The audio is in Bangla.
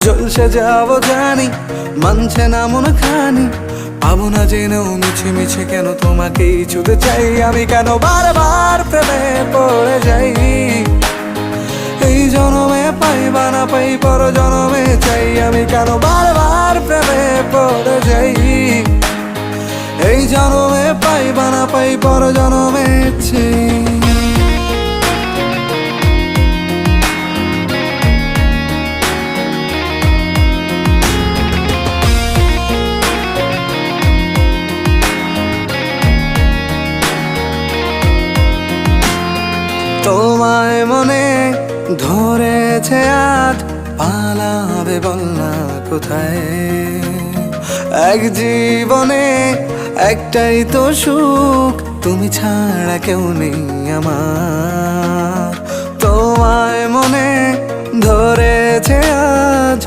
জলসে যাব জানি, মানছে না মন খানি, পাবো না জেনেও মিছে মিছে কেন তোমাকেই ছুতে চাই। আমি কেন বারবার প্রেমে পড়ে যাই, এই জনমে পাই বা না পাই পর জনমে চাই। আমি কেন বারবার প্রেমে পড়ে যাই, এই জনমে পাই বা না পাই পর জনমে চাই। তোমায় মনে ধরেছে আজ, পালাবে বল না কোথায়। এক জীবনে একটাই তো সুখ, তুমি ছাড়া কেউ নেই আমার। তোমায় মনে ধরেছে আজ,